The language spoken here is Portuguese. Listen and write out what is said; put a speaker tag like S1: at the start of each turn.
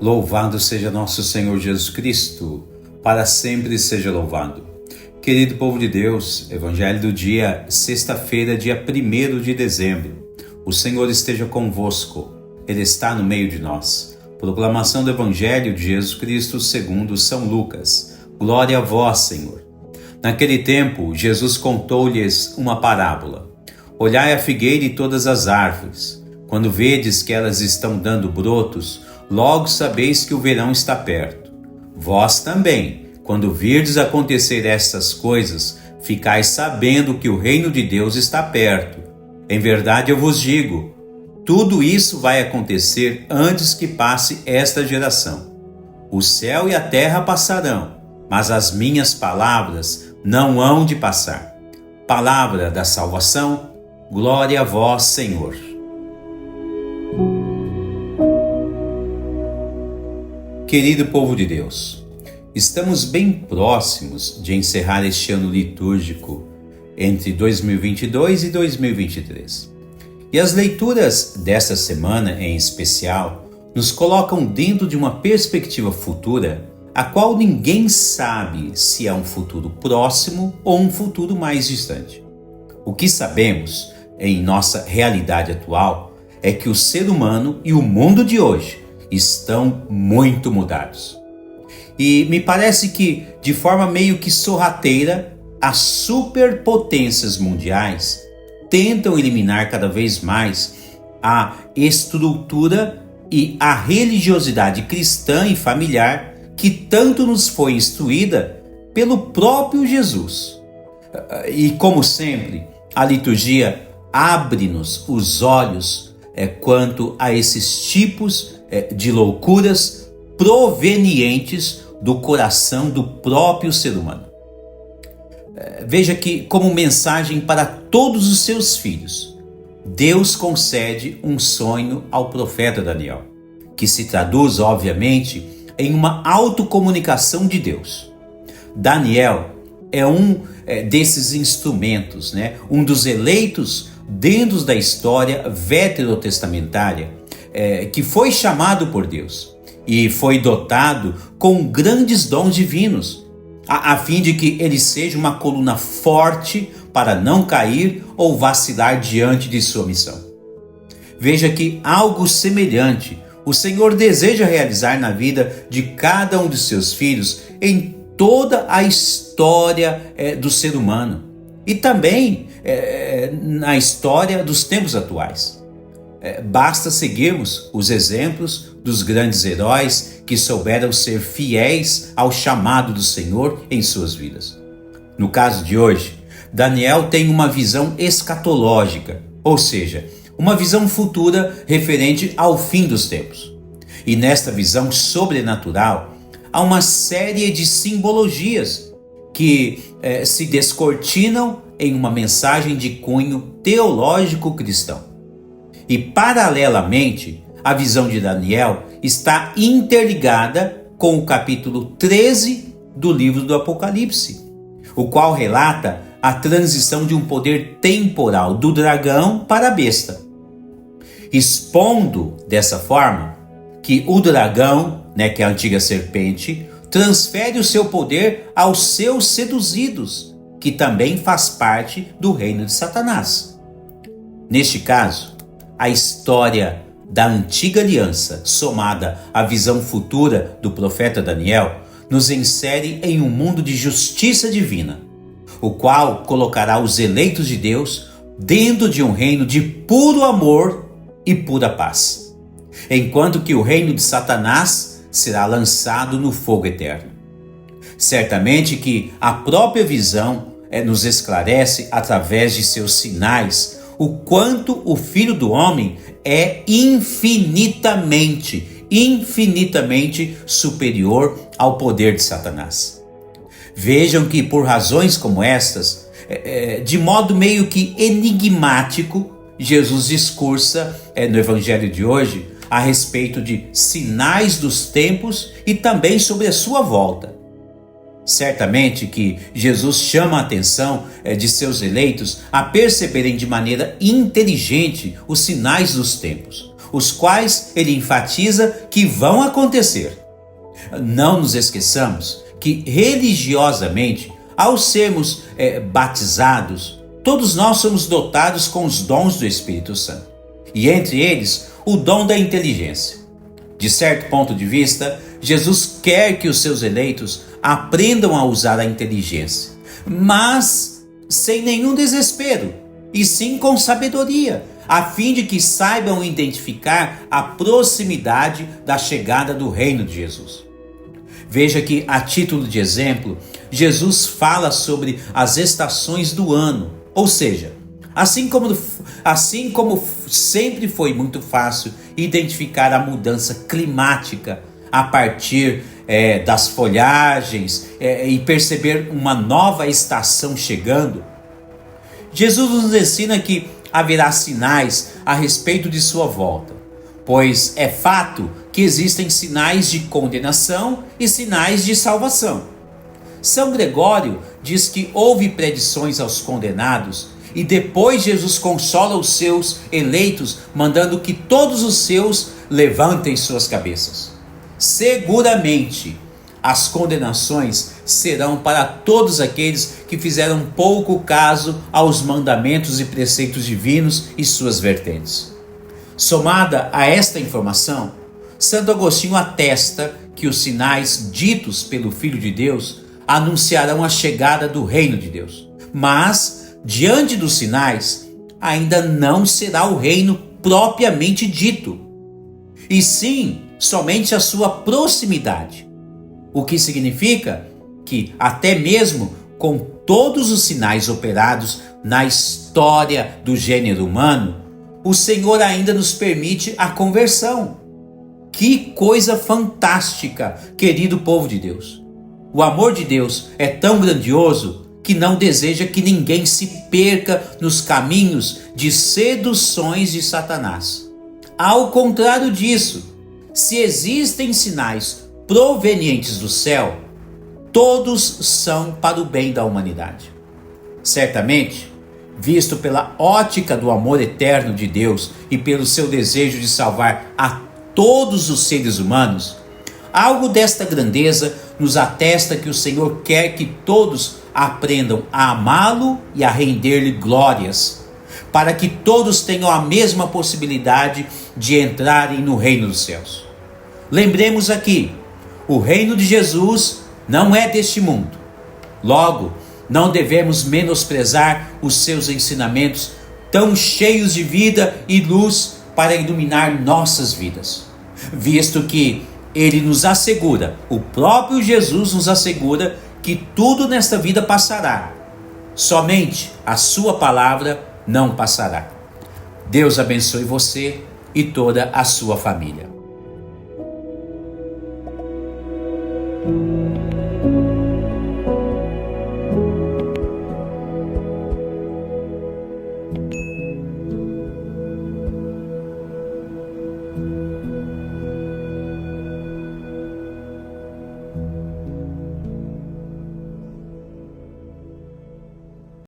S1: Louvado seja nosso Senhor Jesus Cristo, para sempre seja louvado. Querido povo de Deus, Evangelho do dia, sexta-feira, dia 1º de dezembro. O Senhor esteja convosco, Ele está no meio de nós. Proclamação do Evangelho de Jesus Cristo segundo São Lucas. Glória a vós, Senhor. Naquele tempo, Jesus contou-lhes uma parábola. Olhai a figueira e todas as árvores. Quando vedes que elas estão dando brotos, logo sabeis que o verão está perto. Vós também, quando virdes acontecer estas coisas, ficais sabendo que o reino de Deus está perto. Em verdade eu vos digo, tudo isso vai acontecer antes que passe esta geração. O céu e a terra passarão, mas as minhas palavras não hão de passar. Palavra da salvação, glória a vós, Senhor. Querido povo de Deus, estamos bem próximos de encerrar este ano litúrgico entre 2022 e 2023. E as leituras desta semana, em especial, nos colocam dentro de uma perspectiva futura, a qual ninguém sabe se é um futuro próximo ou um futuro mais distante. O que sabemos, em nossa realidade atual, é que o ser humano e o mundo de hoje estão muito mudados. E me parece que, de forma meio que sorrateira, as superpotências mundiais tentam eliminar cada vez mais a estrutura e a religiosidade cristã e familiar que tanto nos foi instruída pelo próprio Jesus. E como sempre, a liturgia abre-nos os olhos quanto a esses tipos de loucuras provenientes do coração do próprio ser humano. Veja que, como mensagem para todos os seus filhos, Deus concede um sonho ao profeta Daniel, que se traduz, obviamente, em uma autocomunicação de Deus. Daniel é um desses instrumentos, um dos eleitos dentro da história veterotestamentária, que foi chamado por Deus e foi dotado com grandes dons divinos, a fim de que ele seja uma coluna forte para não cair ou vacilar diante de sua missão. Veja que algo semelhante o Senhor deseja realizar na vida de cada um de seus filhos em toda a história do ser humano e também na história dos tempos atuais. Basta seguirmos os exemplos dos grandes heróis que souberam ser fiéis ao chamado do Senhor em suas vidas. No caso de hoje, Daniel tem uma visão escatológica, ou seja, uma visão futura referente ao fim dos tempos. E nesta visão sobrenatural, há uma série de simbologias que se descortinam em uma mensagem de cunho teológico cristão. E, paralelamente, a visão de Daniel está interligada com o capítulo 13 do livro do Apocalipse, o qual relata a transição de um poder temporal do dragão para a besta, expondo dessa forma que o dragão, que é a antiga serpente, transfere o seu poder aos seus seduzidos, que também faz parte do reino de Satanás. Neste caso, a história da antiga aliança, somada à visão futura do profeta Daniel, nos insere em um mundo de justiça divina, o qual colocará os eleitos de Deus dentro de um reino de puro amor e pura paz, enquanto que o reino de Satanás será lançado no fogo eterno. Certamente que a própria visão nos esclarece através de seus sinais o quanto o Filho do Homem é infinitamente superior ao poder de Satanás. Vejam que por razões como estas, de modo meio que enigmático, Jesus discursa no Evangelho de hoje a respeito de sinais dos tempos e também sobre a sua volta. Certamente que Jesus chama a atenção de seus eleitos a perceberem de maneira inteligente os sinais dos tempos, os quais ele enfatiza que vão acontecer. Não nos esqueçamos que religiosamente, ao sermos batizados, todos nós somos dotados com os dons do Espírito Santo, e entre eles o dom da inteligência. De certo ponto de vista, Jesus quer que os seus eleitos aprendam a usar a inteligência, mas sem nenhum desespero, e sim com sabedoria, a fim de que saibam identificar a proximidade da chegada do reino de Jesus. Veja que, a título de exemplo, Jesus fala sobre as estações do ano, ou seja, assim como sempre foi muito fácil identificar a mudança climática a partir das folhagens e perceber uma nova estação chegando, Jesus nos ensina que haverá sinais a respeito de sua volta, pois é fato que existem sinais de condenação e sinais de salvação. São Gregório diz que houve predições aos condenados e depois Jesus consola os seus eleitos, mandando que todos os seus levantem suas cabeças. Seguramente, as condenações serão para todos aqueles que fizeram pouco caso aos mandamentos e preceitos divinos e suas vertentes. Somada a esta informação, Santo Agostinho atesta que os sinais ditos pelo Filho de Deus anunciarão a chegada do reino de Deus. Mas, diante dos sinais, ainda não será o reino propriamente dito, e sim somente a sua proximidade. O que significa que, até mesmo com todos os sinais operados na história do gênero humano, o Senhor ainda nos permite a conversão. Que coisa fantástica, querido povo de Deus! O amor de Deus é tão grandioso que não deseja que ninguém se perca nos caminhos de seduções de Satanás. Ao contrário disso, se existem sinais provenientes do céu, todos são para o bem da humanidade. Certamente, visto pela ótica do amor eterno de Deus e pelo seu desejo de salvar a todos os seres humanos, algo desta grandeza nos atesta que o Senhor quer que todos aprendam a amá-lo e a render-lhe glórias, para que todos tenham a mesma possibilidade de entrarem no reino dos céus. Lembremos aqui, o reino de Jesus não é deste mundo. Logo, não devemos menosprezar os seus ensinamentos tão cheios de vida e luz para iluminar nossas vidas, visto que ele nos assegura, o próprio Jesus nos assegura que tudo nesta vida passará. Somente a sua palavra não passará. Deus abençoe você e toda a sua família.